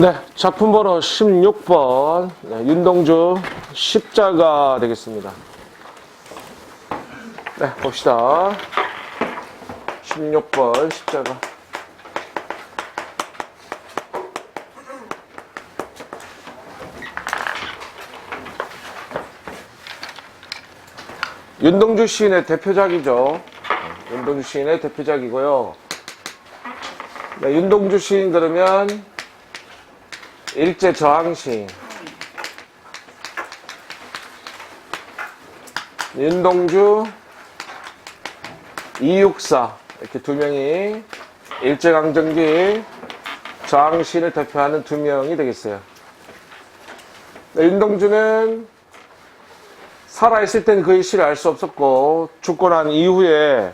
네, 작품 번호 16번 윤동주 십자가 되겠습니다. 네, 봅시다. 16번 십자가. 윤동주 시인의 대표작이죠. 윤동주 시인의 대표작이고요. 네, 윤동주 시인 그러면 일제저항시인, 윤동주, 이육사 이렇게 두 명이 일제강점기 저항시인을 대표하는 두 명이 되겠어요. 네, 윤동주는 살아있을 땐 그의 시를 알 수 없었고 죽고 난 이후에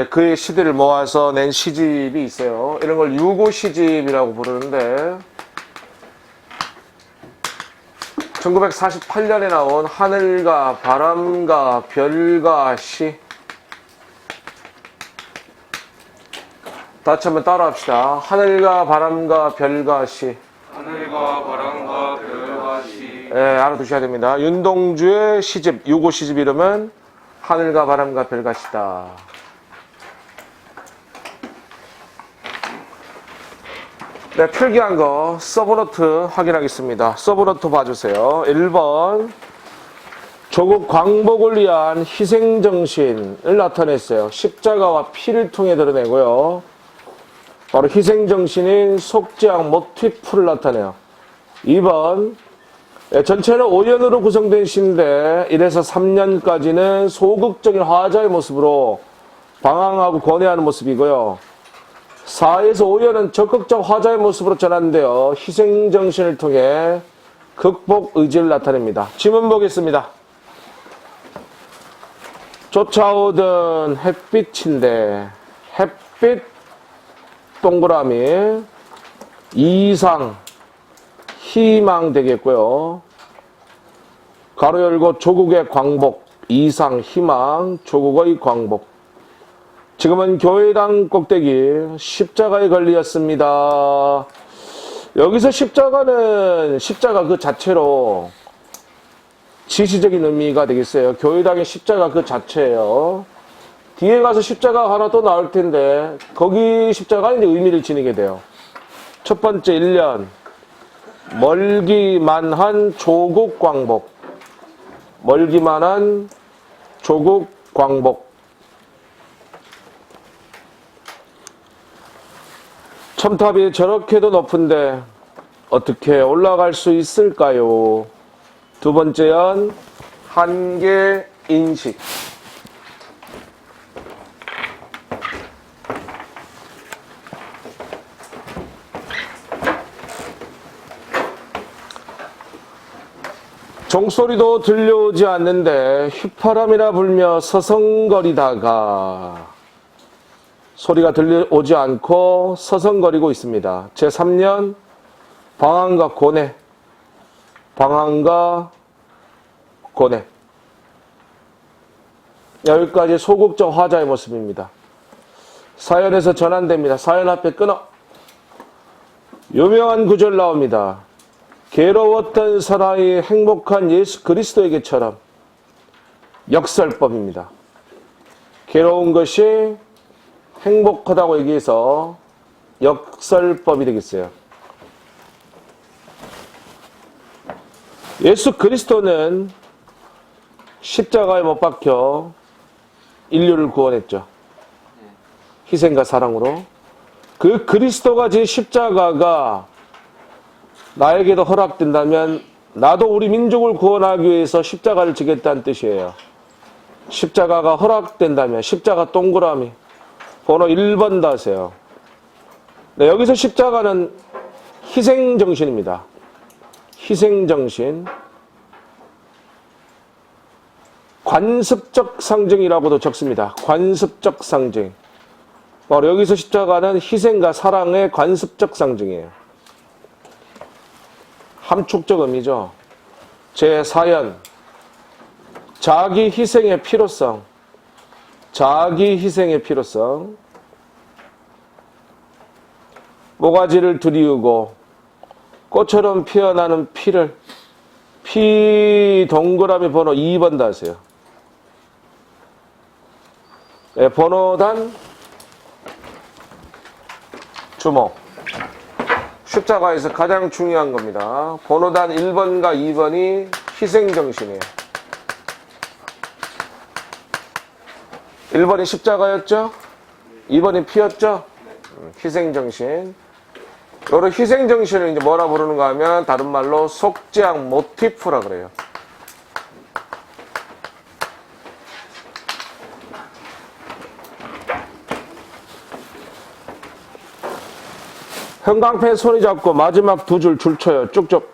그의 시들을 모아서 낸 시집이 있어요. 이런 걸 유고시집이라고 부르는데 1948년에 나온 하늘과 바람과 별과 시, 다시 한번 따라 합시다. 하늘과 바람과 별과 시. 하늘과 바람과 별과 시. 네, 알아두셔야 됩니다. 윤동주의 시집, 유고 시집 이름은 하늘과 바람과 별과 시다. 네, 필기한 거 서브노트 확인하겠습니다. 서브노트 봐주세요. 1번 조국 광복을 위한 희생정신을 나타냈어요. 십자가와 피를 통해 드러내고요. 바로 희생정신인 속죄악 모티프를 나타내요. 2번 전체는 5연으로 구성된 시인데 1에서 3년까지는 소극적인 화자의 모습으로 방황하고 권해하는 모습이고요. 4에서 5년은 적극적 화자의 모습으로 전환되어 희생정신을 통해 극복 의지를 나타냅니다. 지문 보겠습니다. 쫓아오던 햇빛인데 햇빛 동그라미 이상 희망 되겠고요. 가로 열고 조국의 광복 이상 희망 조국의 광복. 지금은 교회당 꼭대기 십자가에 걸리었습니다. 여기서 십자가는 십자가 그 자체로 지시적인 의미가 되겠어요. 교회당의 십자가 그 자체예요. 뒤에 가서 십자가 하나 또 나올 텐데 거기 십자가 이제 의미를 지니게 돼요. 첫 번째 1년 멀기만한 조국 광복. 멀기만한 조국 광복. 첨탑이 저렇게도 높은데 어떻게 올라갈 수 있을까요? 두 번째는 한계 인식. 종소리도 들려오지 않는데 휘파람이나 불며 서성거리다가 소리가 들려오지 않고 서성거리고 있습니다. 제3년 방황과 고뇌. 방황과 고뇌. 여기까지 소극적 화자의 모습입니다. 사연에서 전환됩니다. 사연 앞에 끊어. 유명한 구절 나옵니다. 괴로웠던 사람이 행복한 예수 그리스도에게처럼. 역설법입니다. 괴로운 것이 행복하다고 얘기해서 역설법이 되겠어요. 예수 그리스도는 십자가에 못 박혀 인류를 구원했죠. 희생과 사랑으로. 그 그리스도가 진 십자가가 나에게도 허락된다면 나도 우리 민족을 구원하기 위해서 십자가를 지겠다는 뜻이에요. 십자가가 허락된다면 십자가 동그라미 번호 1번 다세요. 네, 여기서 십자가는 희생정신입니다. 희생정신. 관습적 상징이라고도 적습니다. 관습적 상징. 바로 여기서 십자가는 희생과 사랑의 관습적 상징이에요. 함축적 의미죠. 제4연 자기 희생의 필요성. 자기 희생의 필요성. 모가지를 들이우고 꽃처럼 피어나는 피를 피 동그라미 번호 2번 다세요. 네, 번호단 주목. 십자가에서 가장 중요한 겁니다. 번호단 1번과 2번이 희생정신이에요. 1번이 십자가였죠? 2번이 피였죠? 희생정신. 요런 희생정신을 이제 뭐라 부르는가 하면 다른 말로 속죄악 모티프라 그래요. 형광펜 손이 잡고 마지막 두 줄 줄쳐요. 쭉쭉.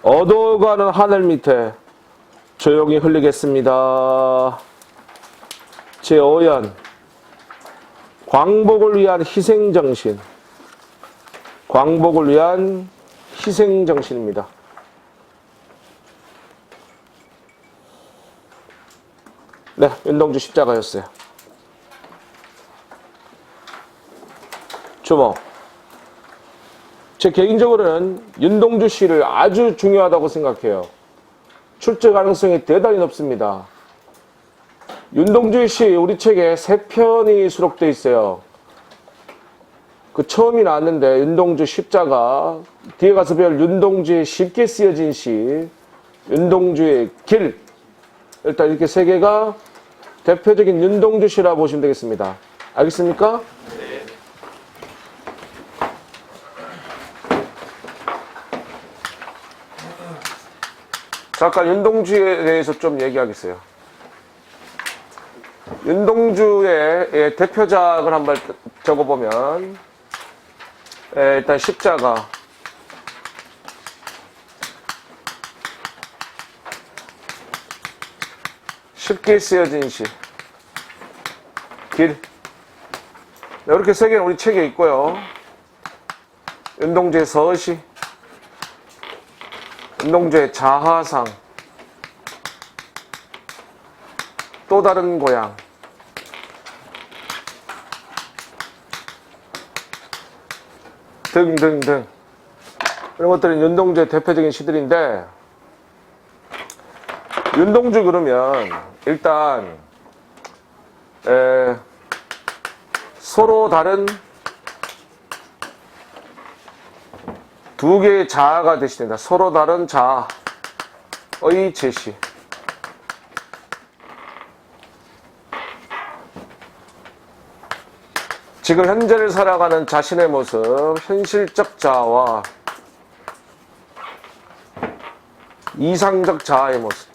어두워가는 하늘 밑에 조용히 흘리겠습니다. 제5연 광복을 위한 희생정신. 광복을 위한 희생정신입니다. 네, 윤동주 십자가였어요. 주목. 제 개인적으로는 윤동주 씨를 아주 중요하다고 생각해요. 출제 가능성이 대단히 높습니다. 윤동주 씨 우리 책에 3편이 수록되어 있어요. 그 처음이 나왔는데 윤동주 십자가, 뒤에 가서 별 윤동주의 쉽게 쓰여진 시, 윤동주의 길, 일단 이렇게 3개가 대표적인 윤동주 시라 보시면 되겠습니다. 알겠습니까? 네. 잠깐 윤동주에 대해서 좀 얘기하겠어요. 윤동주의 대표작을 한번 적어보면 일단 십자가, 쉽게 쓰여진 시, 길, 이렇게 3개는 우리 책에 있고요. 윤동주의 서시, 윤동주의 자하상, 또 다른 고향, 등등등, 이런 것들은 윤동주의 대표적인 시들인데, 윤동주 그러면 일단 서로 다른 두 개의 자아가 되시된다. 서로 다른 자아의 제시. 지금 현재를 살아가는 자신의 모습, 현실적 자아와 이상적 자아의 모습,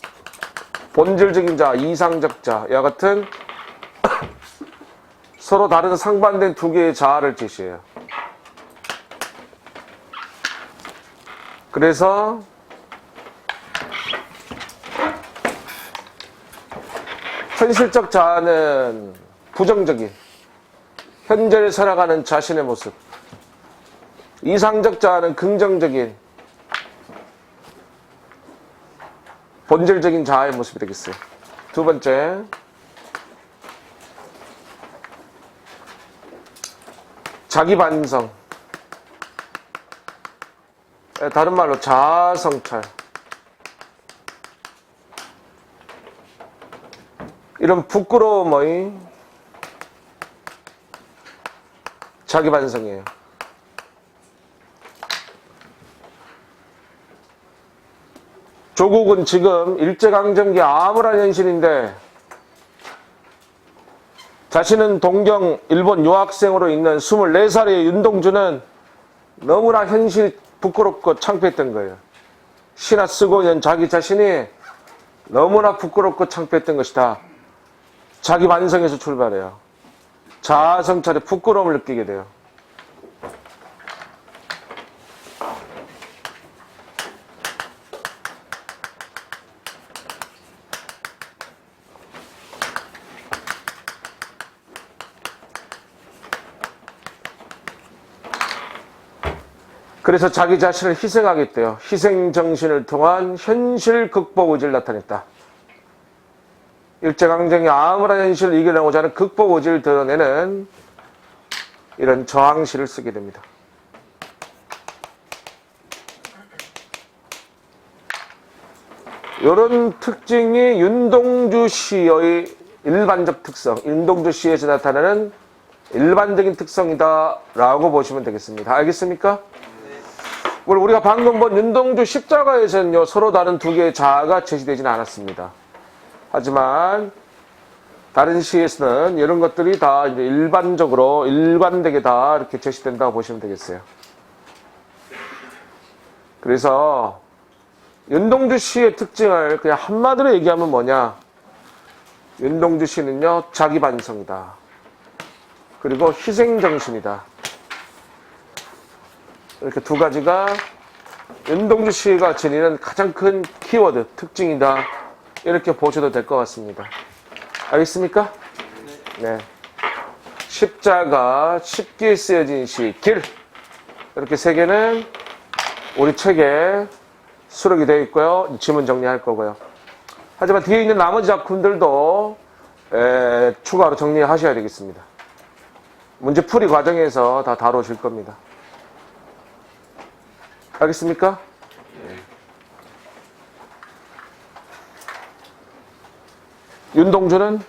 본질적인 자아, 이상적 자아와 같은 서로 다른 상반된 두 개의 자아를 제시해요. 그래서 현실적 자아는 부정적인 현재를 살아가는 자신의 모습, 이상적 자아는 긍정적인 본질적인 자아의 모습이 되겠어요. 두 번째, 자기 반성, 다른 말로 자아 성찰. 이런 부끄러움의 자기 반성이에요. 조국은 지금 일제강점기 암울한 현실인데 자신은 동경 일본 유학생으로 있는 24살의 윤동주는 너무나 현실 부끄럽고 창피했던 거예요. 시나 쓰고 있는 자기 자신이 너무나 부끄럽고 창피했던 것이다. 자기 반성에서 출발해요. 자아 성찰에 부끄러움을 느끼게 돼요. 그래서 자기 자신을 희생하겠대요. 희생정신을 통한 현실 극복 의지를 나타냈다. 일제강점기 암울한 현실을 이겨내고자 하는 극복 의지를 드러내는 이런 저항시를 쓰게 됩니다. 이런 특징이 윤동주 시의 일반적 특성, 윤동주 시에서 나타나는 일반적인 특성이다라고 보시면 되겠습니다. 알겠습니까? 물론 우리가 방금 본 윤동주 십자가에서는요, 서로 다른 두 개의 자아가 제시되지는 않았습니다. 하지만 다른 시에서는 이런 것들이 다 이제 일반적으로 일관되게 다 이렇게 제시된다고 보시면 되겠어요. 그래서 윤동주 시의 특징을 그냥 한마디로 얘기하면 뭐냐? 윤동주 시는요, 자기 반성이다. 그리고 희생정신이다. 이렇게 두 가지가 윤동주 시가 지니는 가장 큰 키워드, 특징이다. 이렇게 보셔도 될 것 같습니다. 알겠습니까? 네. 십자가, 쉽게 쓰여진 시, 길. 이렇게 세 개는 우리 책에 수록이 되어 있고요. 지문 정리할 거고요. 하지만 뒤에 있는 나머지 작품들도 추가로 정리하셔야 되겠습니다. 문제풀이 과정에서 다 다뤄질 겁니다. 알겠습니까? 윤동주는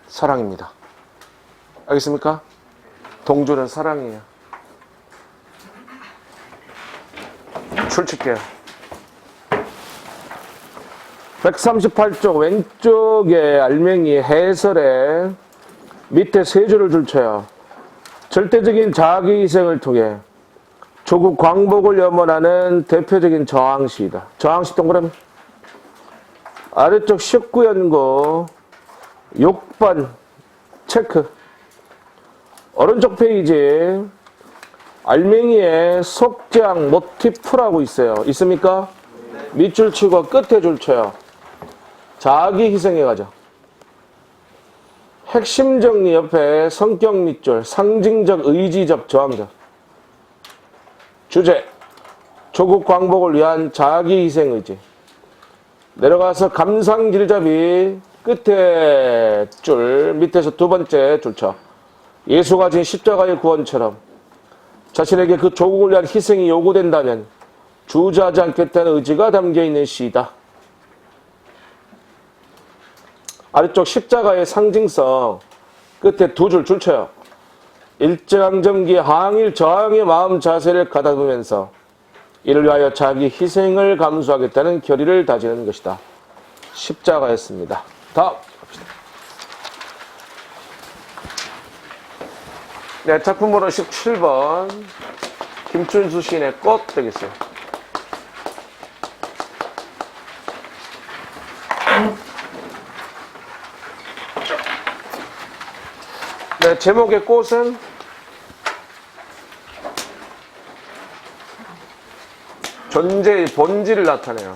사랑입니다. 알겠습니까? 동주는 사랑이에요. 출첵해요. 138쪽 왼쪽에 알맹이 해설에 밑에 세 줄을 줄쳐요. 절대적인 자기희생을 통해 조국 광복을 염원하는 대표적인 저항시이다. 저항시 동그라미. 아래쪽 19연고 6번 체크. 오른쪽 페이지 알맹이에 속장 모티프라고 있어요. 있습니까? 밑줄 치고 끝에 줄 쳐요. 자기 희생해 가죠. 핵심 정리 옆에 성격 밑줄, 상징적, 의지적, 저항적. 주제, 조국 광복을 위한 자기 희생 의지. 내려가서 감상 길잡이 끝에 줄, 밑에서 두 번째 줄 쳐. 예수가 진 십자가의 구원처럼 자신에게 그 조국을 위한 희생이 요구된다면 주저하지 않겠다는 의지가 담겨있는 시이다. 아래쪽 십자가의 상징성 끝에 두 줄 줄쳐요. 일제강점기 항일 저항의 마음 자세를 가다보면서 이를 위하여 자기 희생을 감수하겠다는 결의를 다지는 것이다. 십자가였습니다. 다음 갑시다. 네, 작품번호 17번 김춘수 시인의 꽃 되겠어요. 네, 제목의 꽃은 존재의 본질을 나타내요.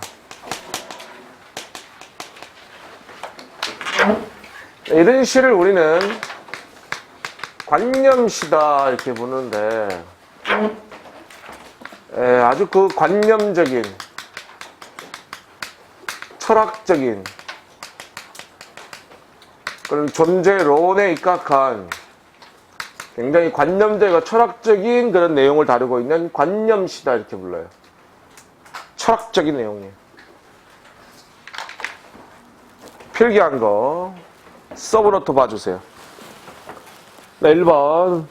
이런 시를 우리는 관념시다 이렇게 보는데 아주 그 관념적인 철학적인 그런 존재론에 입각한 굉장히 관념적이고 철학적인 그런 내용을 다루고 있는 관념시다 이렇게 불러요. 철학적인 내용이에요. 필기한 거 서브노트 봐주세요. 네, 1번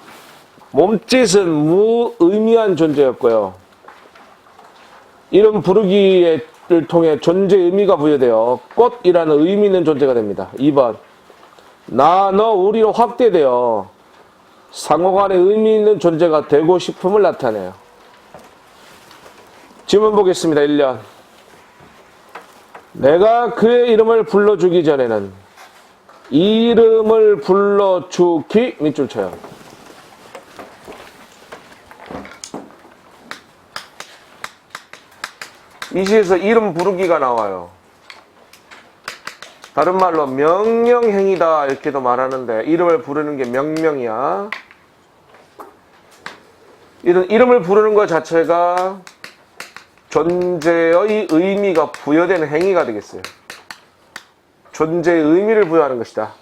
몸짓은 무의미한 존재였고요. 이름 부르기를 통해 존재 의미가 부여되어 꽃이라는 의미 있는 존재가 됩니다. 2번 나, 너, 우리로 확대되어 상호간의 의미 있는 존재가 되고 싶음을 나타내요. 질문 보겠습니다. 1년 내가 그의 이름을 불러주기 전에는 이름을 불러주기 밑줄 쳐요. 이 시에서 이름 부르기가 나와요. 다른 말로 명령행위다 이렇게도 말하는데 이름을 부르는 게 명명이야. 이런 이름을 부르는 것 자체가 존재의 의미가 부여되는 행위가 되겠어요. 존재의 의미를 부여하는 것이다.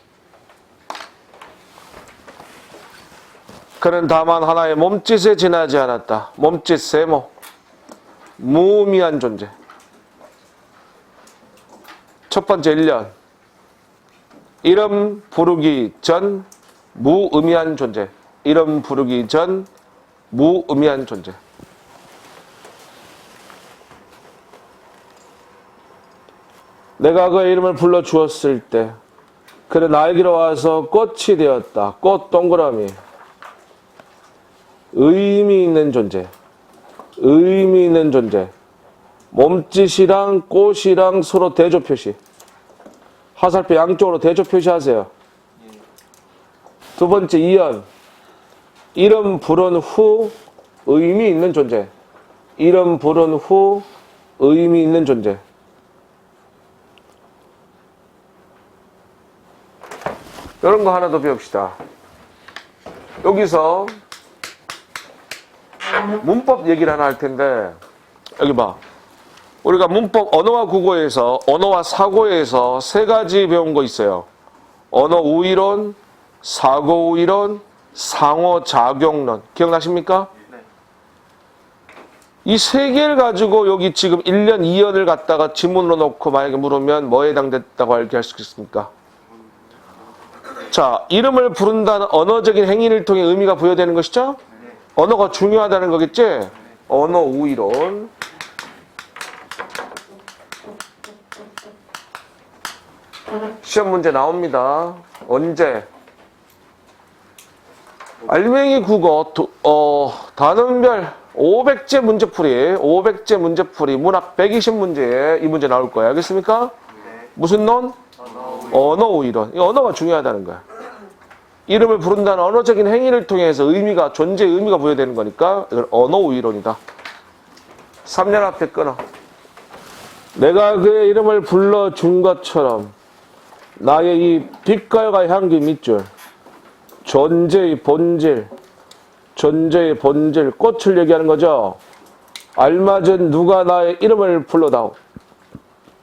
그는 다만 하나의 몸짓에 지나지 않았다. 몸짓 세모. 무의미한 존재. 첫 번째 1년. 이름 부르기 전 무의미한 존재. 이름 부르기 전 무의미한 존재. 내가 그의 이름을 불러 주었을 때 그는 나에게로 와서 꽃이 되었다. 꽃 동그라미. 의미 있는 존재. 의미 있는 존재. 몸짓이랑 꽃이랑 서로 대조 표시. 화살표 양쪽으로 대조 표시하세요. 두 번째 2연. 이름 부른 후 의미 있는 존재. 이름 부른 후 의미 있는 존재. 이런 거 하나 더 배웁시다. 여기서 문법 얘기를 하나 할 텐데, 여기 봐. 우리가 문법 언어와 국어에서, 언어와 사고에서 세 가지 배운 거 있어요. 언어 우위론, 사고 우위론, 상호작용론. 기억나십니까? 네. 이 세 개를 가지고 여기 지금 1년, 2년을 갖다가 지문으로 놓고 만약에 물으면 뭐에 해당됐다고 알게 할 수 있습니까? 자, 이름을 부른다는 언어적인 행위를 통해 의미가 부여되는 것이죠? 네. 언어가 중요하다는 거겠지? 언어 우위론. 시험 문제 나옵니다. 언제? 알맹이 국어 단원별 500제 문제풀이, 500제 문제풀이, 문학 120문제에 이 문제 나올 거예요. 알겠습니까? 네. 무슨 론? 언어 우위론. 이 언어가 중요하다는 거야. 이름을 부른다는 언어적인 행위를 통해서 의미가, 존재의 의미가 부여되는 거니까 이건 언어 우위론이다. 3년 앞에 끊어. 내가 그의 이름을 불러준 것처럼 나의 이 빛깔과 향기 밑줄, 존재의 본질, 존재의 본질, 꽃을 얘기하는 거죠. 알맞은 누가 나의 이름을 불러다오.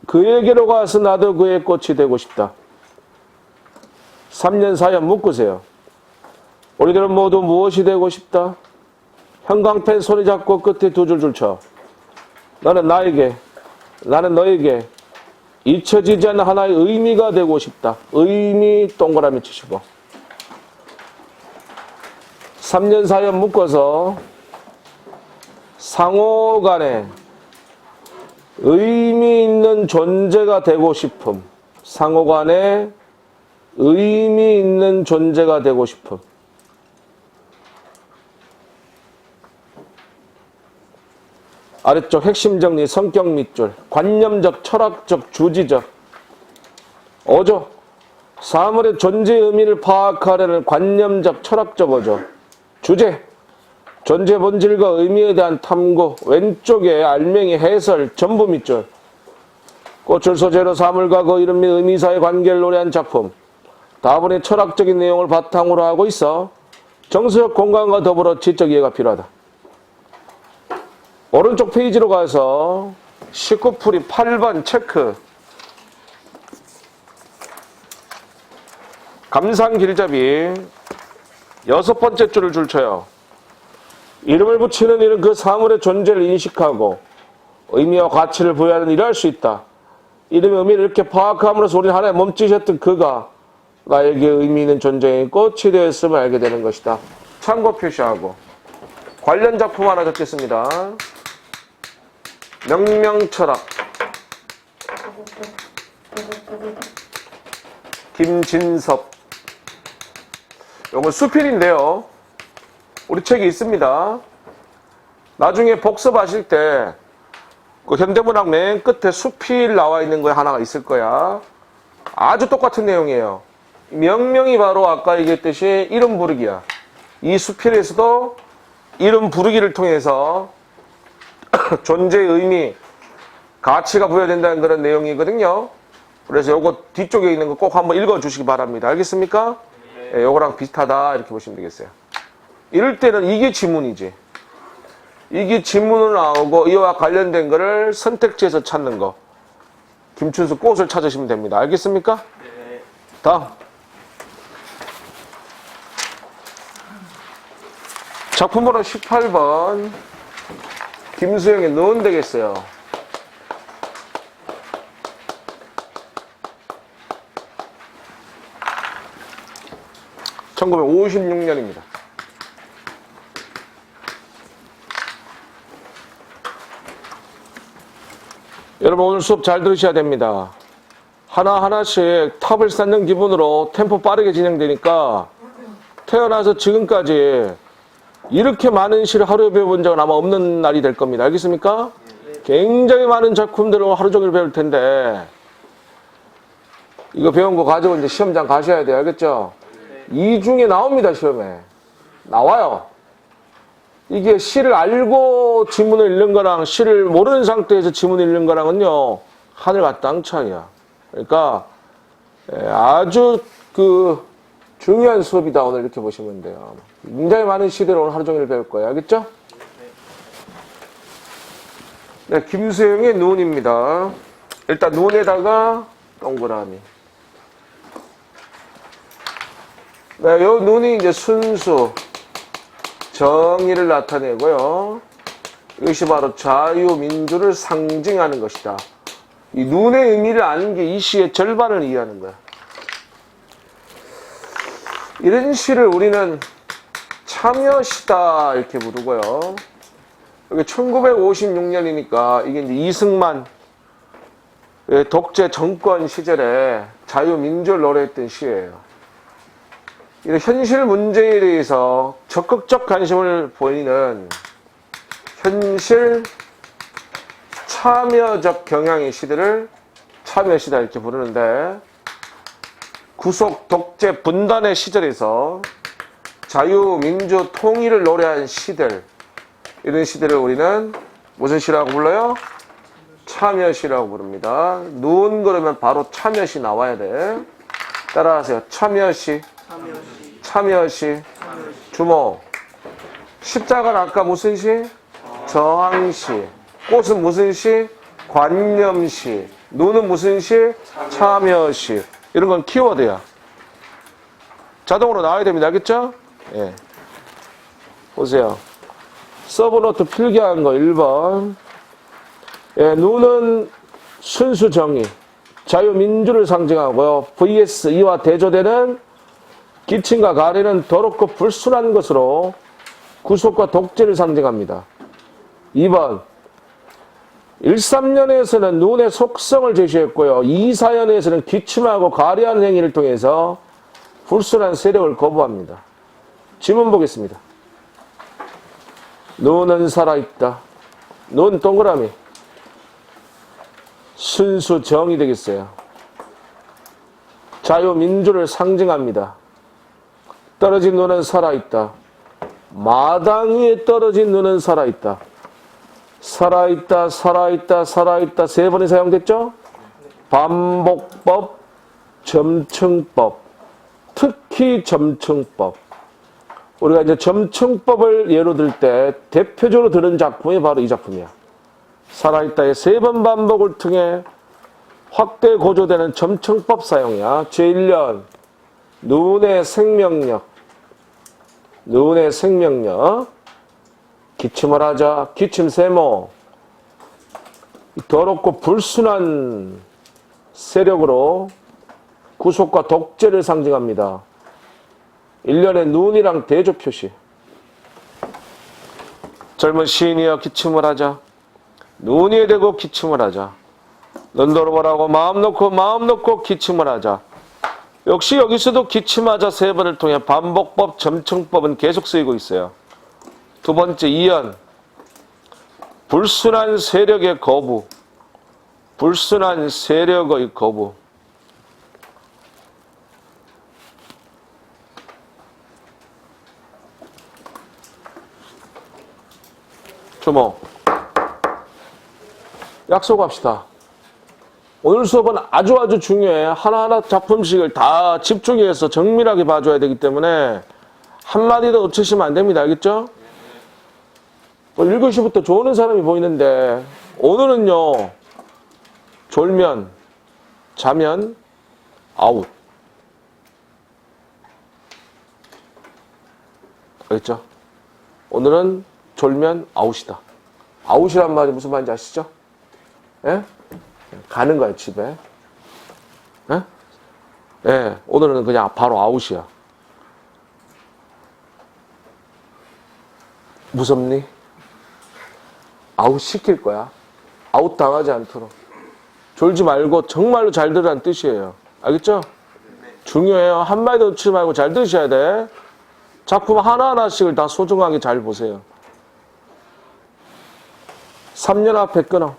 그에게로 가서 나도 그의 꽃이 되고 싶다. 3년 4년 묶으세요. 우리들은 모두 무엇이 되고 싶다? 형광펜 손에 잡고 끝에 두 줄 쳐. 너는 나에게, 나는 너에게 잊혀지지 않는 하나의 의미가 되고 싶다. 의미 동그라미 치시고. 3년 4년 묶어서 상호 간에 의미 있는 존재가 되고 싶음. 상호 간에 의미 있는 존재가 되고 싶음. 아래쪽 핵심 정리, 성격 밑줄, 관념적, 철학적, 주지적. 5조. 사물의 존재의 의미를 파악하려는 관념적, 철학적 5조. 주제. 존재 본질과 의미에 대한 탐구. 왼쪽에 알맹이 해설, 전부 밑줄. 꽃을 소재로 사물과 그 이름 및 의미 사이의 관계를 노래한 작품. 다분히 철학적인 내용을 바탕으로 하고 있어 정서적 공간과 더불어 지적 이해가 필요하다. 오른쪽 페이지로 가서 19풀이 8번 체크. 감상 길잡이 6번째 줄을 줄쳐요. 이름을 붙이는 일은 그 사물의 존재를 인식하고 의미와 가치를 부여하는 일을 할 수 있다. 이름의 의미를 이렇게 파악함으로써 우리는 하나의 몸짓이었던 그가 나에게 의미 있는 존재의 꽃이 되었음을 알게 되는 것이다. 참고 표시하고 관련 작품 하나 적겠습니다. 명명철학 김진섭. 이건 수필인데요. 우리 책에 있습니다. 나중에 복습하실 때 그 현대문학 맨 끝에 수필 나와 있는 거 하나가 있을 거야. 아주 똑같은 내용이에요. 명명이 바로 아까 얘기했듯이 이름 부르기야. 이 수필에서도 이름 부르기를 통해서 존재의 의미, 가치가 부여된다는 그런 내용이거든요. 그래서 요거 뒤쪽에 있는 거 꼭 한번 읽어주시기 바랍니다. 알겠습니까? 네, 요거랑 비슷하다 이렇게 보시면 되겠어요. 이럴 때는 이게 지문이지. 이게 지문으로 나오고 이와 관련된 거를 선택지에서 찾는 거. 김춘수 꽃을 찾으시면 됩니다. 알겠습니까? 네. 다음. 작품번호 18번. 김수영의 넣은 되겠어요. 1956년입니다. 여러분 오늘 수업 잘 들으셔야 됩니다. 하나하나씩 탑을 쌓는 기분으로 템포 빠르게 진행되니까 태어나서 지금까지 이렇게 많은 시를 하루에 배워본 적은 아마 없는 날이 될 겁니다. 알겠습니까? 굉장히 많은 작품들을 하루 종일 배울 텐데 이거 배운 거 가지고 이제 시험장 가셔야 돼요. 알겠죠? 이 중에 나옵니다. 시험에. 나와요. 이게 시를 알고 지문을 읽는 거랑 시를 모르는 상태에서 지문을 읽는 거랑은요. 하늘과 땅 차이야. 그러니까 아주 중요한 수업이다. 오늘 이렇게 보시면 돼요. 굉장히 많은 시들을 오늘 하루 종일 배울 거예요. 알겠죠? 네, 김수영의 눈입니다. 일단 눈에다가 동그라미. 네, 요 눈이 이제 순수, 정의를 나타내고요. 이것이 바로 자유민주를 상징하는 것이다. 이 눈의 의미를 아는 게 이 시의 절반을 이해하는 거야. 이런 시를 우리는 참여시다 이렇게 부르고요. 여기 1956년이니까 이게 이제 이승만 독재 정권 시절에 자유민주를 노래했던 시예요. 이런 현실 문제에 대해서 적극적 관심을 보이는 현실 참여적 경향의 시들을 참여시다 이렇게 부르는데 구속 독재 분단의 시절에서 자유민주 통일을 노래한 시들 이런 시들을 우리는 무슨 시라고 불러요? 참여시라고 부릅니다. 눈 그러면 바로 참여시 나와야 돼. 따라하세요. 참여시. 참여시. 주목. 십자가는 아까 무슨 시? 저항시. 꽃은 무슨 시? 관념시. 눈은 무슨 시? 참여시. 이런 건 키워드야. 자동으로 나와야 됩니다. 알겠죠? 예. 보세요. 서브노트 필기한 거 1번. 예, 눈은 순수 정의, 자유민주를 상징하고요. vs 이와 대조되는 기침과 가래는 더럽고 불순한 것으로 구속과 독재를 상징합니다. 2번. 1~3년에서는 눈의 속성을 제시했고요. 2~4년에서는 기침하고 가래한 행위를 통해서 불순한 세력을 거부합니다. 지문 보겠습니다. 눈은 살아있다. 눈 동그라미. 순수 정이 되겠어요. 자유민주를 상징합니다. 떨어진 눈은 살아있다. 마당 위에 떨어진 눈은 살아있다. 살아있다, 살아있다, 살아있다. 3번이 사용됐죠? 반복법, 점층법. 특히 점층법. 우리가 이제 점층법을 예로 들 때 대표적으로 들은 작품이 바로 이 작품이야. 살아있다의 3번 반복을 통해 확대 고조되는 점층법 사용이야. 제1년 눈의 생명력. 눈의 생명력. 기침을 하자. 기침 세모. 더럽고 불순한 세력으로 구속과 독재를 상징합니다. 1년의 눈이랑 대조 표시. 젊은 시인이여 기침을 하자. 눈이 되고 기침을 하자. 눈 돌아보라고 마음 놓고 기침을 하자. 역시 여기서도 기침하자 3번을 통해 반복법, 점층법은 계속 쓰이고 있어요. 두 번째, 2연. 불순한 세력의 거부. 불순한 세력의 거부. 주목. 약속합시다. 오늘 수업은 아주 중요해. 하나하나 작품씩을 다 집중해서 정밀하게 봐줘야 되기 때문에 한마디도 놓치시면 안 됩니다. 알겠죠? 7시부터 좋은 사람이 보이는데 오늘은요. 졸면, 자면, 아웃. 알겠죠? 오늘은 졸면 아웃이다. 아웃이란 말이 무슨 말인지 아시죠? 예? 가는 거야, 집에. 예? 예, 오늘은 그냥 바로 아웃이야. 무섭니? 아웃 시킬 거야. 아웃 당하지 않도록. 졸지 말고 정말로 잘 들으라는 뜻이에요. 알겠죠? 중요해요. 한마디도 놓치지 말고 잘 들으셔야 돼. 작품 하나하나씩을 다 소중하게 잘 보세요. 3년 앞에 끊어.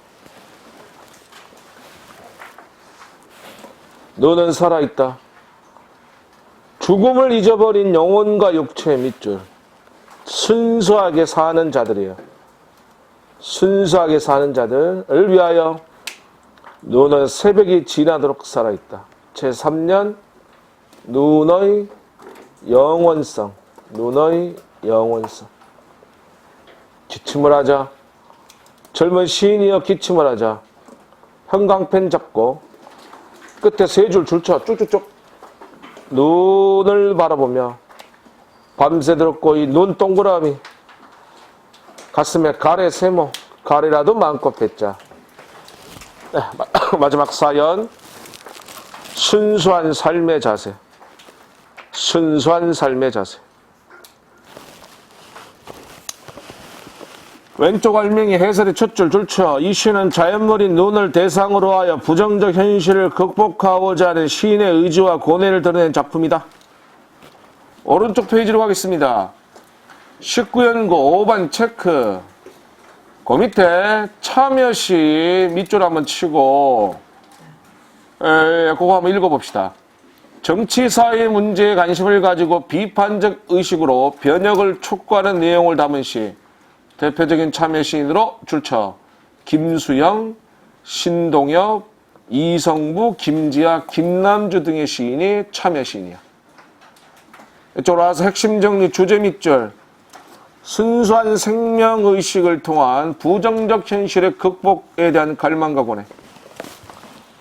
너는 살아있다. 죽음을 잊어버린 영혼과 육체의 밑줄. 순수하게 사는 자들이에요. 순수하게 사는 자들을 위하여 너는 새벽이 지나도록 살아있다. 제3년 너의 영원성. 너의 영원성. 기침을 하자. 젊은 시인이여 기침을 하자. 형광펜 잡고 끝에 세 줄 줄쳐 쭉쭉쭉 눈을 바라보며 밤새도록 이 눈 동그라미 가슴에 가래 세모 가래라도 마음껏 뱉자. 네, 마지막 사연 순수한 삶의 자세. 순수한 삶의 자세. 왼쪽 알맹이 해설의 첫 줄 줄쳐. 이 시는 자연물인 눈을 대상으로 하여 부정적 현실을 극복하고자 하는 시인의 의지와 고뇌를 드러낸 작품이다. 오른쪽 페이지로 가겠습니다. 19연고 5번 체크. 그 밑에 참여시 밑줄 한번 치고 그거 한번 읽어봅시다. 정치사회 문제에 관심을 가지고 비판적 의식으로 변혁을 촉구하는 내용을 담은 시. 대표적인 참여 시인으로 줄쳐 김수영, 신동엽, 이성부, 김지아, 김남주 등의 시인이 참여 시인이야. 이쪽으로 와서 핵심 정리 주제 밑줄. 순수한 생명의식을 통한 부정적 현실의 극복에 대한 갈망과 고뇌.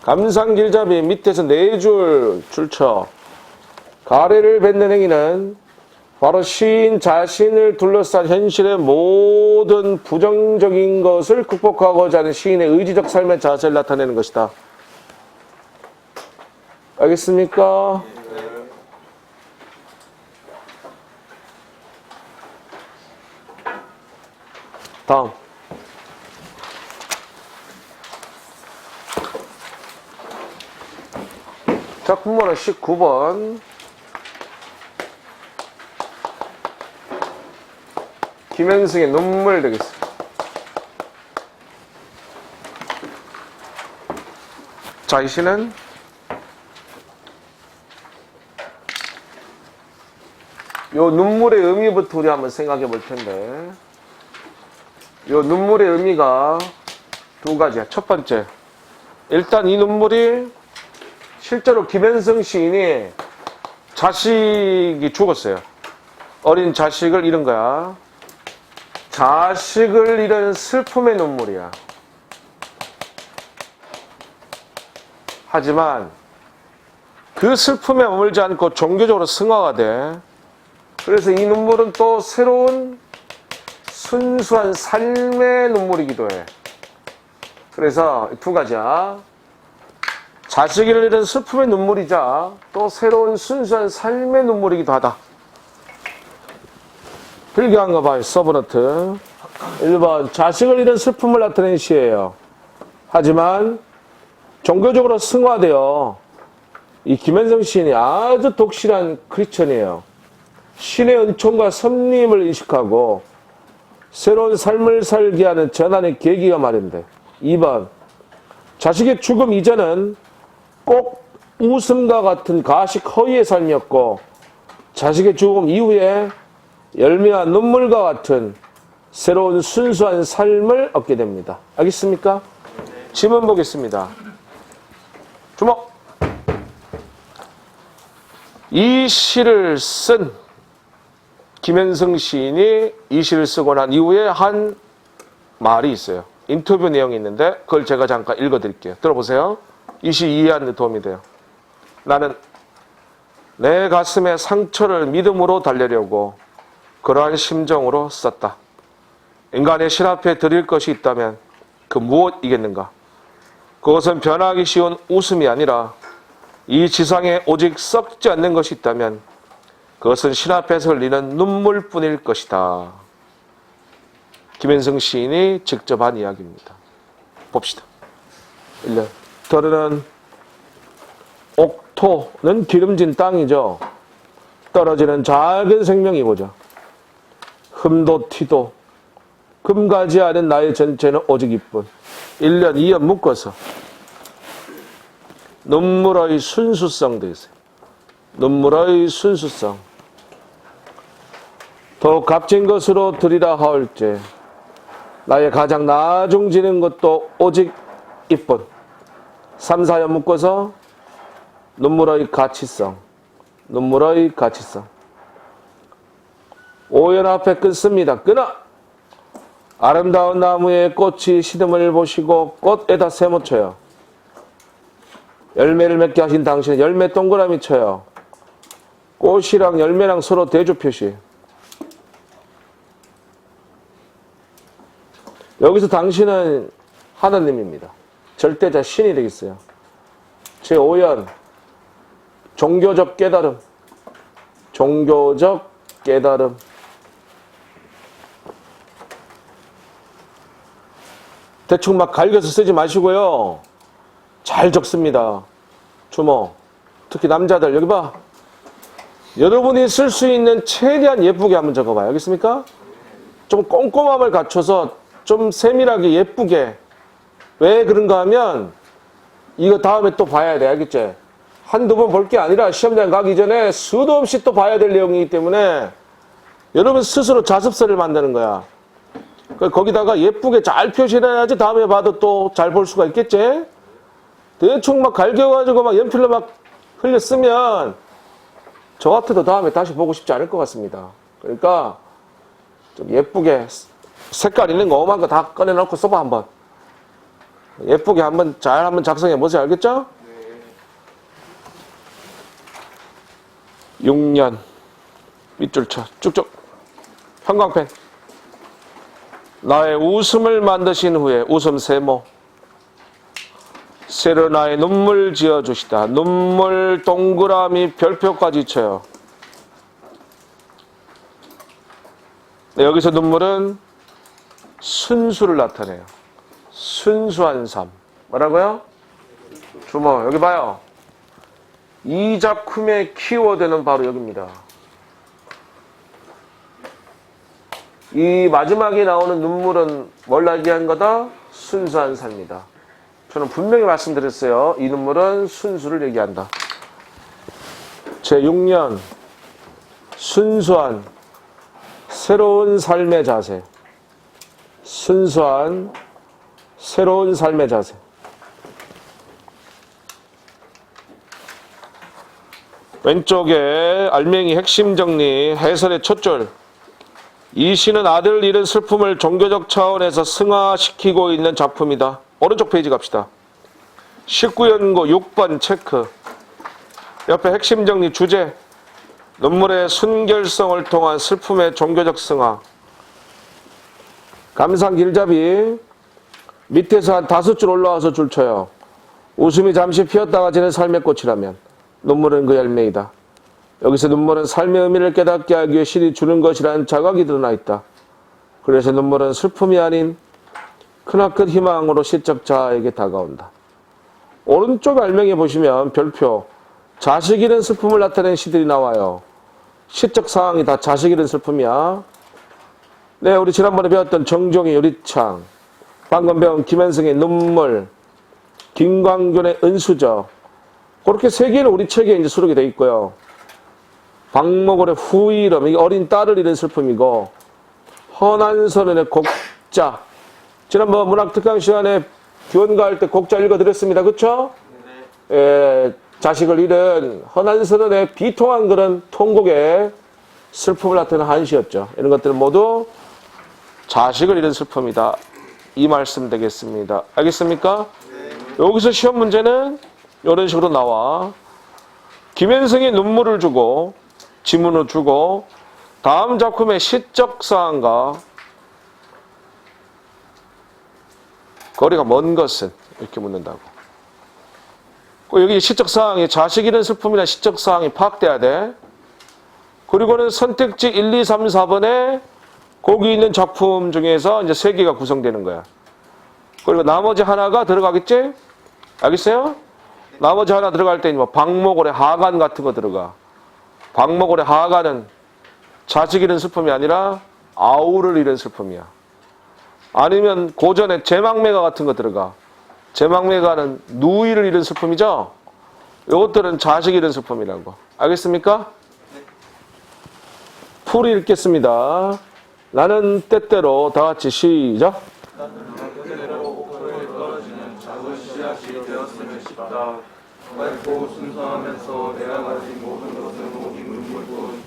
감상길잡이 밑에서 4줄 줄쳐. 가래를 뱉는 행위는 바로 시인 자신을 둘러싼 현실의 모든 부정적인 것을 극복하고자 하는 시인의 의지적 삶의 자세를 나타내는 것이다. 알겠습니까? 다음. 작품번호 19번. 김현승의 눈물 되겠습니다. 자, 이 시는 요 눈물의 의미부터 우리 한번 생각해 볼 텐데, 요 눈물의 의미가 두 가지야. 첫 번째, 일단 이 눈물이 실제로 김현승 시인이 자식이 죽었어요. 어린 자식을 잃은 거야. 자식을 잃은 슬픔의 눈물이야. 하지만 그 슬픔에 머물지 않고 종교적으로 승화가 돼. 그래서 이 눈물은 또 새로운 순수한 삶의 눈물이기도 해. 그래서 두 가지야. 자식을 잃은 슬픔의 눈물이자 또 새로운 순수한 삶의 눈물이기도 하다. 필기한 거 봐요. 서브노트 1번 자식을 잃은 슬픔을 나타낸 시예요. 하지만 종교적으로 승화되어 이 김현성 시인이 아주 독실한 크리스천이에요. 신의 은총과 섭림을 인식하고 새로운 삶을 살게 하는 전환의 계기가 마련돼. 2번 자식의 죽음 이전은 꼭 웃음과 같은 가식 허위의 삶이었고 자식의 죽음 이후에 열매와 눈물과 같은 새로운 순수한 삶을 얻게 됩니다. 알겠습니까? 지문 보겠습니다. 주목! 이 시를 쓴 김현승 시인이 이 시를 쓰고 난 이후에 한 말이 있어요. 인터뷰 내용이 있는데 그걸 제가 잠깐 읽어드릴게요. 들어보세요. 이 시 이해하는 데 도움이 돼요. 나는 내 가슴의 상처를 믿음으로 달래려고 그러한 심정으로 썼다. 인간의 신 앞에 드릴 것이 있다면 그 무엇이겠는가? 그것은 변하기 쉬운 웃음이 아니라 이 지상에 오직 썩지 않는 것이 있다면 그것은 신 앞에서 흘리는 눈물뿐일 것이다. 김현성 시인이 직접 한 이야기입니다. 봅시다. 1년. 덜은 옥토는 기름진 땅이죠. 떨어지는 작은 생명이 보죠. 흠도 티도 금가지 않은 나의 전체는 오직 이뿐. 1년 2년 묶어서 눈물의 순수성 되세요. 눈물의 순수성. 더 값진 것으로 드리라 하올지 나의 가장 나중지는 것도 오직 이뿐. 3, 4년 묶어서 눈물의 가치성. 눈물의 가치성. 5년 앞에 끊습니다. 끊어! 아름다운 나무에 꽃이 시듬을 보시고 꽃에다 세모 쳐요. 열매를 맺게 하신 당신은 열매 동그라미 쳐요. 꽃이랑 열매랑 서로 대조 표시. 여기서 당신은 하나님입니다. 절대자 신이 되겠어요. 제5연 종교적 깨달음. 종교적 깨달음. 대충 막 갈겨서 쓰지 마시고요. 잘 적습니다. 주모. 특히 남자들 여기 봐. 여러분이 쓸 수 있는 최대한 예쁘게 한번 적어봐요. 알겠습니까? 좀 꼼꼼함을 갖춰서 좀 세밀하게 예쁘게. 왜 그런가 하면 이거 다음에 또 봐야 돼. 알겠지? 한두 번 볼 게 아니라 시험장 가기 전에 수도 없이 또 봐야 될 내용이기 때문에 여러분 스스로 자습서를 만드는 거야. 거기다가 예쁘게 잘 표시해야지 다음에 봐도 또 잘 볼 수가 있겠지? 대충 막 갈겨가지고 막 연필로 막 흘려 쓰면 저 같아도 다음에 다시 보고 싶지 않을 것 같습니다. 그러니까 좀 예쁘게 색깔 있는 거 엄한 거 다 꺼내놓고 써봐 한번. 예쁘게 한번 잘 한번 작성해 보세요. 알겠죠? 네. 6년 밑줄 쳐 쭉쭉 형광펜. 나의 웃음을 만드신 후에 웃음 세모. 새로 나의 눈물 지어주시다. 눈물 동그라미 별표까지 쳐요. 네, 여기서 눈물은 순수를 나타내요. 순수한 삶. 뭐라고요? 주모 여기 봐요. 이 작품의 키워드는 바로 여기입니다. 이 마지막에 나오는 눈물은 뭘 얘기한 거다? 순수한 삶이다. 저는 분명히 말씀드렸어요. 이 눈물은 순수를 얘기한다. 제6년 순수한 새로운 삶의 자세. 순수한 새로운 삶의 자세. 왼쪽에 알맹이 핵심 정리 해설의 첫 줄. 이 시는 아들 잃은 슬픔을 종교적 차원에서 승화시키고 있는 작품이다. 오른쪽 페이지 갑시다. 19연고 6번 체크. 옆에 핵심 정리 주제. 눈물의 순결성을 통한 슬픔의 종교적 승화. 감상 길잡이. 밑에서 한 5줄 올라와서 줄 쳐요. 웃음이 잠시 피었다가 지는 삶의 꽃이라면 눈물은 그 열매이다. 여기서 눈물은 삶의 의미를 깨닫게 하기 위해 신이 주는 것이라는 자각이 드러나 있다. 그래서 눈물은 슬픔이 아닌 크나큰 희망으로 시적 자아에게 다가온다. 오른쪽 알맹이 보시면 별표 자식 잃은 슬픔을 나타낸 시들이 나와요. 시적 상황이 다 자식 잃은 슬픔이야. 네, 우리 지난번에 배웠던 정종의 유리창, 방금 배운 김현성의 눈물, 김광균의 은수저, 그렇게 세 개는 우리 책에 이제 수록이 되어 있고요. 박목월의 후이름, 이게 어린 딸을 잃은 슬픔이고, 헌안선언의 곡자. 지난번 문학특강 시간에 교원가 할 때 곡자 읽어드렸습니다. 그쵸? 네. 자식을 잃은 헌안선언의 비통한 그런 통곡의 슬픔을 나타내는 한시였죠. 이런 것들은 모두 자식을 잃은 슬픔이다. 이 말씀 되겠습니다. 알겠습니까? 네. 여기서 시험 문제는 이런 식으로 나와. 김현성이 눈물을 주고 지문을 주고 다음 작품의 시적 사항과 거리가 먼 것은 이렇게 묻는다고. 여기 시적 사항이 자식 잃은 슬픔이나 시적 사항이 파악돼야 돼. 그리고는 선택지 1, 2, 3, 4번에 거기 있는 작품 중에서 이제 3개가 구성되는 거야. 그리고 나머지 하나가 들어가겠지? 알겠어요? 나머지 하나 들어갈 때 뭐 박목월의 하간 같은 거 들어가. 박목월의 하간은 자식 잃은 슬픔이 아니라 아우를 잃은 슬픔이야. 아니면 고전에 제망매가 같은 거 들어가. 제망매가는 누이를 잃은 슬픔이죠? 이것들은 자식 잃은 슬픔이라고. 알겠습니까? 풀이 읽겠습니다. 나는 때때로 다 같이 시작. 작은 씨앗이 되었으면 싶다. 밝고 순수하면서 내가 가진 모든 것은 오직 눈물뿐.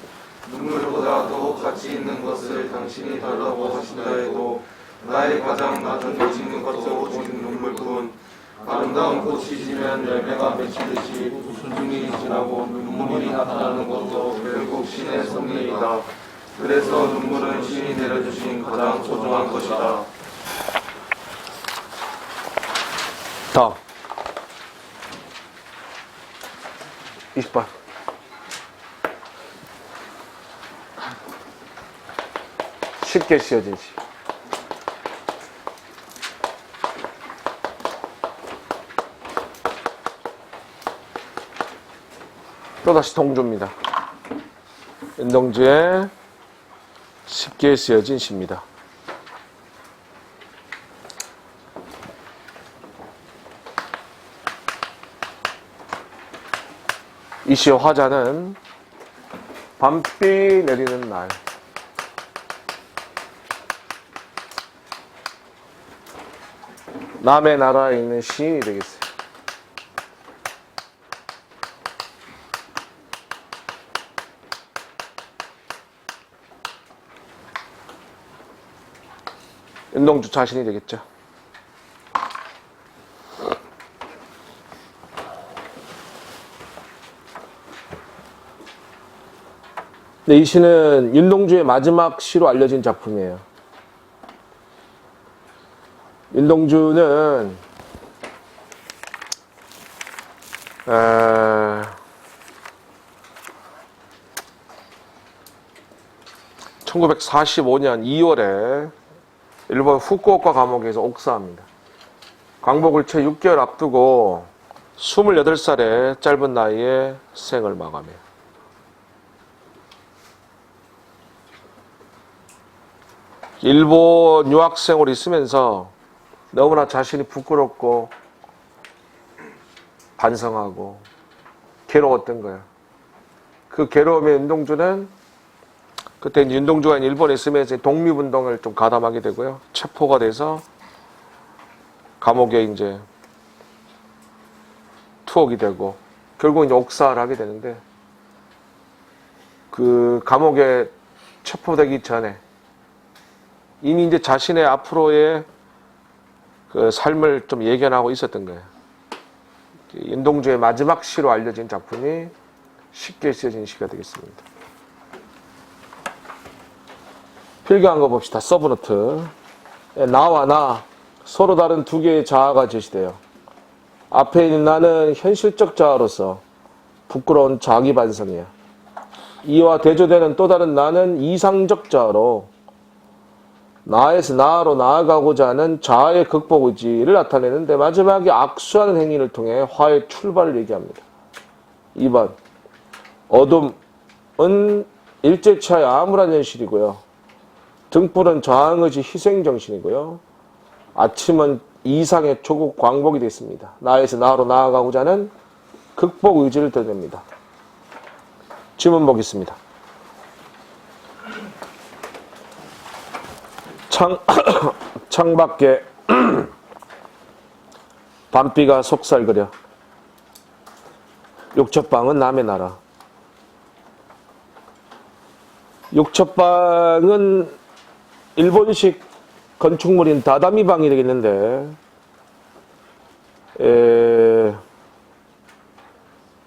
눈물보다 더욱 가치 있는 것을 당신이 달라고 하신다 해도 나의 가장 낮은 가치 있는 것은 오직 눈물뿐. 아름다운 꽃이 지면 열매가 맺히듯이 수중이 지나고 눈물이 나타나는 것도 결국 신의 섭리이다. 그래서 눈물은 신이 내려주신 가장 소중한 것이다. 다음 20번. 쉽게 씌어진 시. 또다시 동조입니다. 윤동주의 쉽게 쓰여진 시입니다. 이 시의 화자는 밤비 내리는 날. 남의 나라에 있는 시인이 되겠어요. 윤동주 자신이 되겠죠. 네, 이 시는 윤동주의 마지막 시로 알려진 작품이에요. 윤동주는 1945년 2월에 일본 후쿠오카 감옥에서 옥사합니다. 광복을 채 6개월 앞두고 28살의 짧은 나이에 생을 마감해요. 일본 유학생으로 있으면서 너무나 자신이 부끄럽고 반성하고 괴로웠던 거예요. 그 괴로움에 윤동주는 그때 윤동주가 일본에 있으면서 독립운동을 좀 가담하게 되고요. 체포가 돼서 감옥에 이제 투옥이 되고 결국 이제 옥사를 하게 되는데 그 감옥에 체포되기 전에 이미 이제 자신의 앞으로의 그 삶을 좀 예견하고 있었던 거예요. 윤동주의 마지막 시로 알려진 작품이 쉽게 쓰여진 시가 되겠습니다. 필기한 거 봅시다. 서브노트. 나와 나 서로 다른 두 개의 자아가 제시돼요. 앞에 있는 나는 현실적 자아로서 부끄러운 자기 반성이야. 이와 대조되는 또 다른 나는 이상적 자아로 나에서 나로 나아가고자 하는 자아의 극복 의지를 나타내는데 마지막에 악수하는 행위를 통해 화의 출발을 얘기합니다. 2번 어둠은 일제차의 암울한 현실이고요. 등불은 저항의지 희생정신이고요. 아침은 이상의 조국 광복이 됐습니다. 나에서 나로 나아가고자 하는 극복 의지를 드러냅니다. 질문 보겠습니다. 창밖에 밤비가 속살그려. 욕첩방은 남의 나라. 욕첩방은 일본식 건축물인 다다미 방이 되겠는데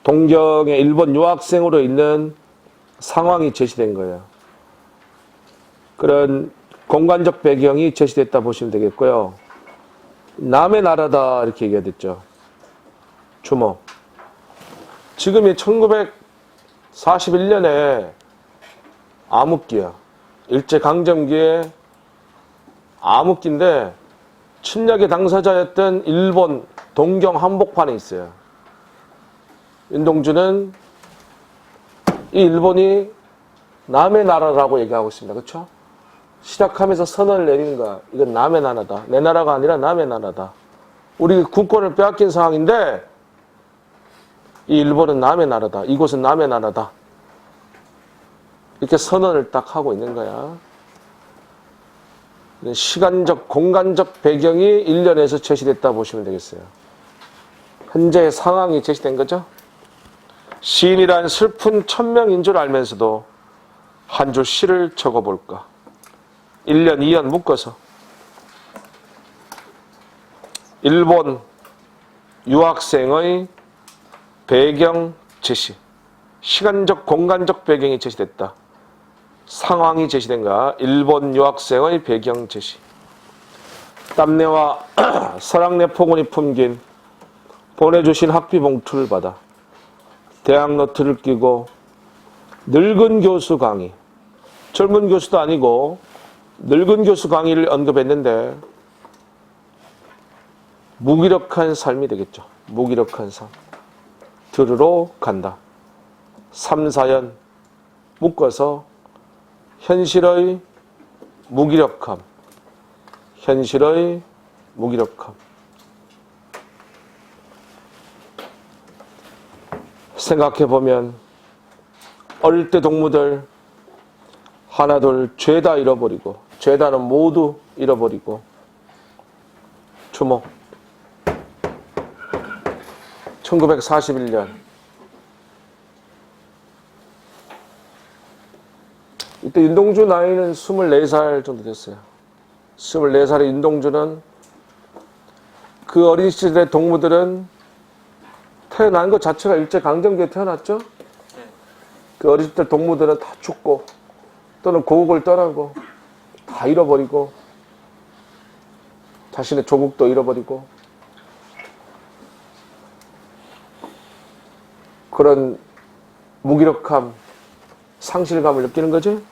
동경의 일본 유학생으로 있는 상황이 제시된 거예요. 그런 공간적 배경이 제시됐다 보시면 되겠고요. 남의 나라다 이렇게 얘기가 됐죠. 주목. 지금이 1941년에 암흑기야. 일제강점기에 암흑기인데 침략의 당사자였던 일본 동경 한복판에 있어요. 윤동주는 이 일본이 남의 나라라고 얘기하고 있습니다. 그렇죠? 시작하면서 선언을 내리는 거야. 이건 남의 나라다. 내 나라가 아니라 남의 나라다. 우리 국권을 빼앗긴 상황인데 이 일본은 남의 나라다. 이곳은 남의 나라다. 이렇게 선언을 딱 하고 있는 거야. 시간적, 공간적 배경이 1년에서 제시됐다 보시면 되겠어요. 현재의 상황이 제시된 거죠. 시인이란 슬픈 천명인 줄 알면서도 한 줄 시를 적어볼까. 1년, 2년 묶어서 일본 유학생의 배경 제시, 시간적, 공간적 배경이 제시됐다. 상황이 제시된가. 일본 유학생의 배경 제시. 땀내와 사랑내 포근이 품긴 보내주신 학비 봉투를 받아 대학 노트를 끼고 늙은 교수 강의, 젊은 교수도 아니고 늙은 교수 강의를 언급했는데 무기력한 삶이 되겠죠. 무기력한 삶. 들으러 간다. 3, 4연 묶어서 현실의 무기력함, 현실의 무기력함. 생각해보면 어릴 때 동무들 하나둘 죄다 잃어버리고, 죄다는 모두 잃어버리고, 주목. 1941년 이때 윤동주 나이는 24살 정도 됐어요. 24살의 윤동주는 그 어린 시절의 동무들은 태어난 것 자체가 일제강점기에 태어났죠. 그 어린 시절 동무들은 다 죽고 또는 고국을 떠나고 다 잃어버리고 자신의 조국도 잃어버리고 그런 무기력함, 상실감을 느끼는 거지.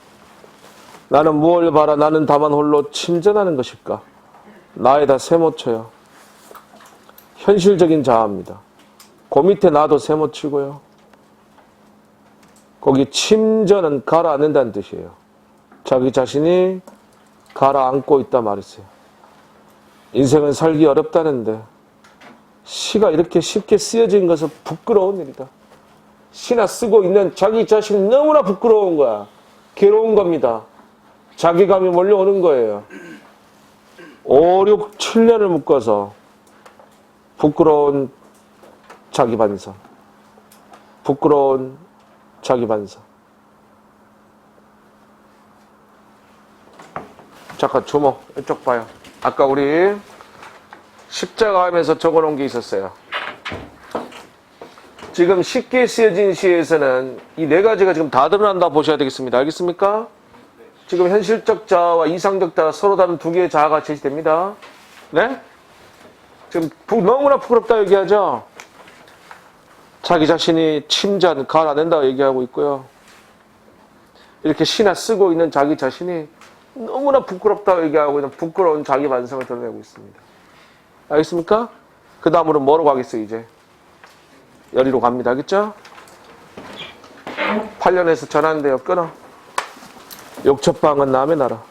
나는 무엇을 바라 나는 다만 홀로 침전하는 것일까. 나에다 세모 쳐요. 현실적인 자아입니다. 그 밑에 나도 세모 치고요. 거기 침전은 가라앉는다는 뜻이에요. 자기 자신이 가라앉고 있다 말이세요. 인생은 살기 어렵다는데 시가 이렇게 쉽게 쓰여진 것은 부끄러운 일이다. 시나 쓰고 있는 자기 자신이 너무나 부끄러운 거야. 괴로운 겁니다. 자기감이 몰려오는 거예요. 5, 6, 7년을 묶어서 부끄러운 자기 반성. 부끄러운 자기 반성. 잠깐 주목. 이쪽 봐요. 아까 우리 십자가 하면서 적어놓은 게 있었어요. 지금 쉽게 쓰여진 시에서는 이 네 가지가 지금 다 드러난다 보셔야 되겠습니다. 알겠습니까? 지금 현실적 자아와 이상적 자아 서로 다른 두 개의 자아가 제시됩니다. 네? 지금 너무나 부끄럽다 얘기하죠? 자기 자신이 침전, 가라앉는다고 얘기하고 있고요. 이렇게 시나 쓰고 있는 자기 자신이 너무나 부끄럽다고 얘기하고 있는 부끄러운 자기 반성을 드러내고 있습니다. 알겠습니까? 그 다음으로 뭐로 가겠어요, 이제? 열의로 갑니다. 알겠죠? 8년에서 전화한대요. 끊어. 욕첩방은 남의 나라.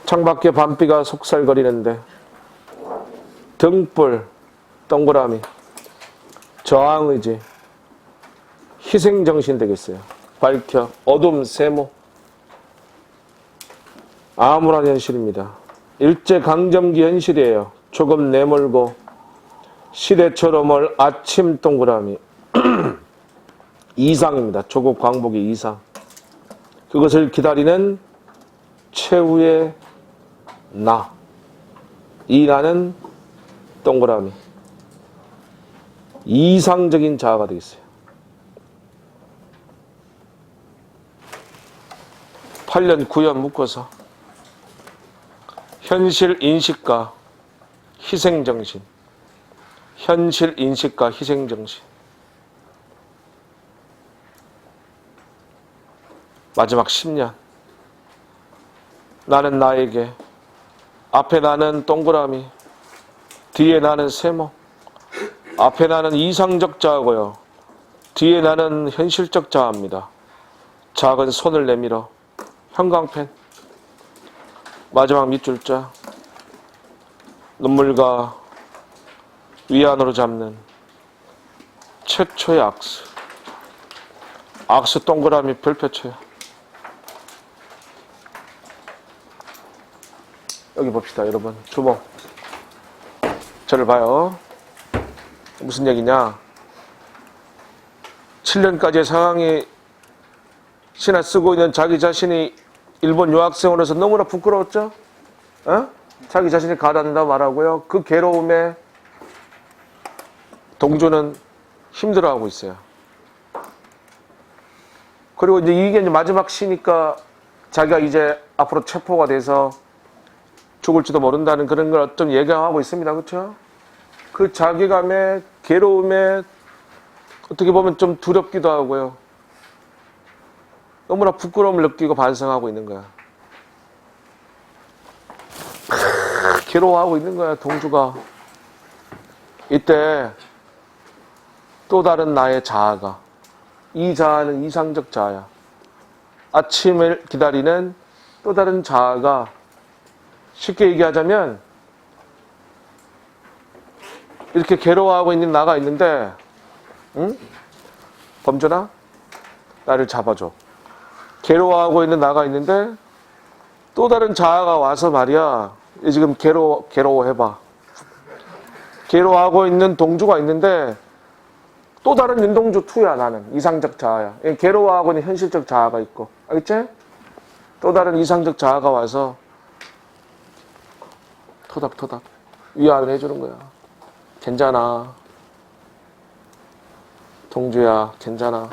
창밖에 밤비가 속살거리는데 등불, 동그라미, 저항의지, 희생정신 되겠어요. 밝혀, 어둠, 세모. 암울한 현실입니다. 일제강점기 현실이에요. 조금 내몰고 시대처럼 올 아침 동그라미. 이상입니다. 조국 광복의 이상. 그것을 기다리는 최후의 나. 이 나는 동그라미. 이상적인 자아가 되겠어요. 8년 9년 묶어서 현실 인식과 희생정신. 현실 인식과 희생정신. 마지막 10년. 나는 나에게, 앞에 나는 동그라미, 뒤에 나는 세모, 앞에 나는 이상적 자아고요. 뒤에 나는 현실적 자아입니다. 작은 손을 내밀어, 형광펜, 마지막 밑줄자, 눈물과 위안으로 잡는 최초의 악수. 악수 동그라미 별표 쳐요. 여기 봅시다, 여러분. 주먹. 저를 봐요. 무슨 얘기냐? 7년까지의 상황이 신화 쓰고 있는 자기 자신이 일본 유학생으로서 너무나 부끄러웠죠? 어? 자기 자신이 가다는다 말하고요. 그 괴로움에 동주는 힘들어하고 있어요. 그리고 이제 이게 이제 마지막 시니까 자기가 이제 앞으로 체포가 돼서 죽을지도 모른다는 그런 걸 좀 예견하고 있습니다. 그렇죠? 그 자괴감에, 괴로움에 어떻게 보면 좀 두렵기도 하고요. 너무나 부끄러움을 느끼고 반성하고 있는 거야. 괴로워하고 있는 거야, 동주가. 이때 또 다른 나의 자아가, 이 자아는 이상적 자아야. 아침을 기다리는 또 다른 자아가, 쉽게 얘기하자면 이렇게 괴로워하고 있는 나가 있는데, 응? 범준아, 나를 잡아줘. 괴로워하고 있는 나가 있는데 또 다른 자아가 와서 말이야, 지금 괴로워해봐. 괴로워하고 있는 동주가 있는데 또 다른 윤동주 2야. 나는 이상적 자아야. 괴로워하고 있는 현실적 자아가 있고, 알겠지? 또 다른 이상적 자아가 와서 토닥토닥 위안을 해주는 거야. 괜찮아, 동주야, 괜찮아,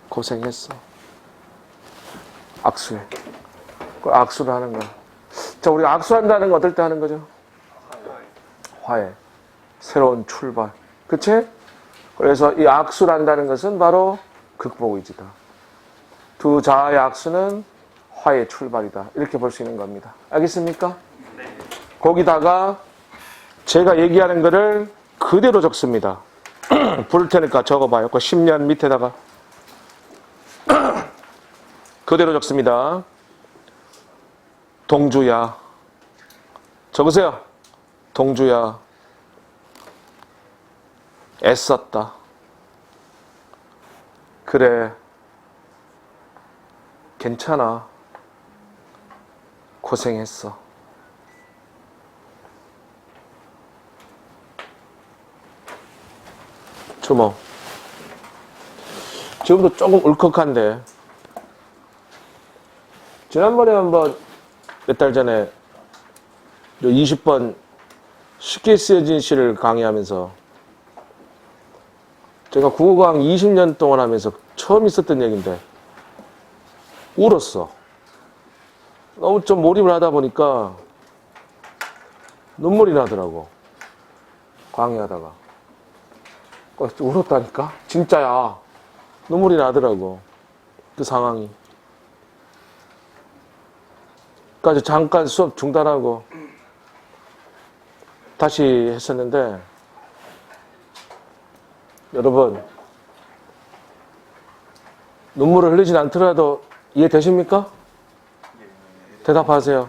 고생했어. 악수해. 그 악수를 하는 거야. 자, 우리가 악수한다는 건 어떨 때 하는 거죠? 화해. 새로운 출발. 그치? 그래서 이 악수를 한다는 것은 바로 극복의지다. 두 자아의 악수는 화해의 출발이다. 이렇게 볼 수 있는 겁니다. 알겠습니까? 네. 거기다가 제가 얘기하는 거를 그대로 적습니다. 부를 테니까 적어봐요. 그 10년 밑에다가 그대로 적습니다. 동주야. 적으세요. 동주야. 애썼다. 그래. 괜찮아. 고생했어. 주먹. 지금도 조금 울컥한데, 지난번에 한번 몇 달 전에 20번 쉽게 쓰여진 시를 강의하면서 제가 국어 강의 20년 동안 하면서 처음 있었던 얘기인데 울었어. 너무 좀 몰입을 하다 보니까 눈물이 나더라고. 강의하다가. 울었다니까? 진짜야. 눈물이 나더라고. 그 상황이. 그래서 잠깐 수업 중단하고 다시 했었는데, 여러분, 눈물을 흘리진 않더라도 이해되십니까? 대답하세요.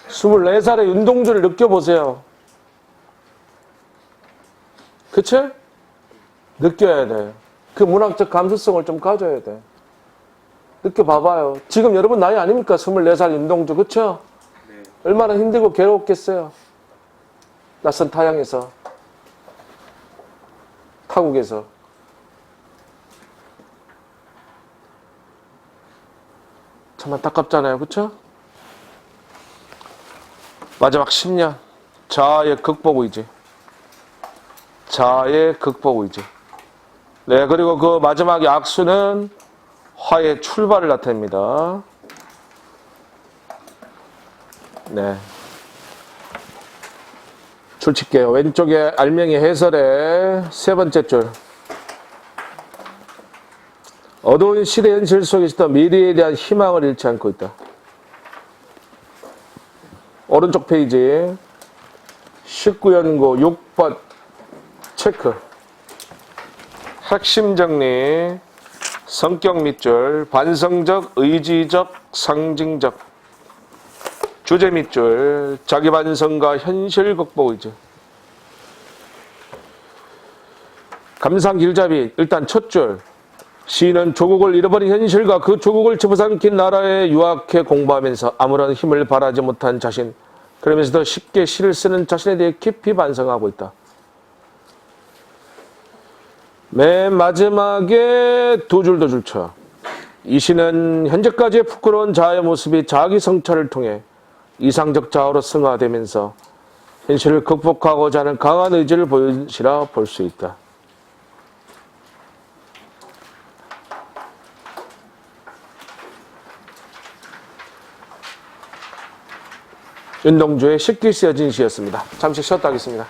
24살의 윤동주를 느껴보세요. 그치? 느껴야 돼. 그 문학적 감수성을 좀 가져야 돼. 느껴봐봐요. 지금 여러분 나이 아닙니까? 24살 윤동주, 그쵸? 네. 얼마나 힘들고 괴로웠겠어요. 낯선 타향에서, 타국에서. 참 안타깝잖아요, 그쵸? 마지막 10년, 자아의 극복의지. 자아의 극복의지. 네, 그리고 그 마지막의 악수는 화의 출발을 나타냅니다. 네. 줄 칠게요. 왼쪽에 알맹이 해설의 세 번째 줄. 어두운 시대 현실 속에서도 미래에 대한 희망을 잃지 않고 있다. 오른쪽 페이지 19연구 6번 체크. 핵심 정리. 성격 밑줄, 반성적, 의지적, 상징적. 주제 밑줄, 자기 반성과 현실 극복 의지. 감상 길잡이. 일단 첫 줄. 시인은 조국을 잃어버린 현실과 그 조국을 집어삼킨 나라에 유학해 공부하면서 아무런 힘을 발하지 못한 자신, 그러면서도 쉽게 시를 쓰는 자신에 대해 깊이 반성하고 있다. 맨 마지막에 두 줄 더 줄쳐. 이 시는 현재까지의 부끄러운 자아의 모습이 자기 성찰을 통해 이상적 자아로 승화되면서 현실을 극복하고자 하는 강한 의지를 보인 시라 볼 수 있다. 윤동주의 쉽게 쓰여진 시였습니다. 잠시 쉬었다 하겠습니다.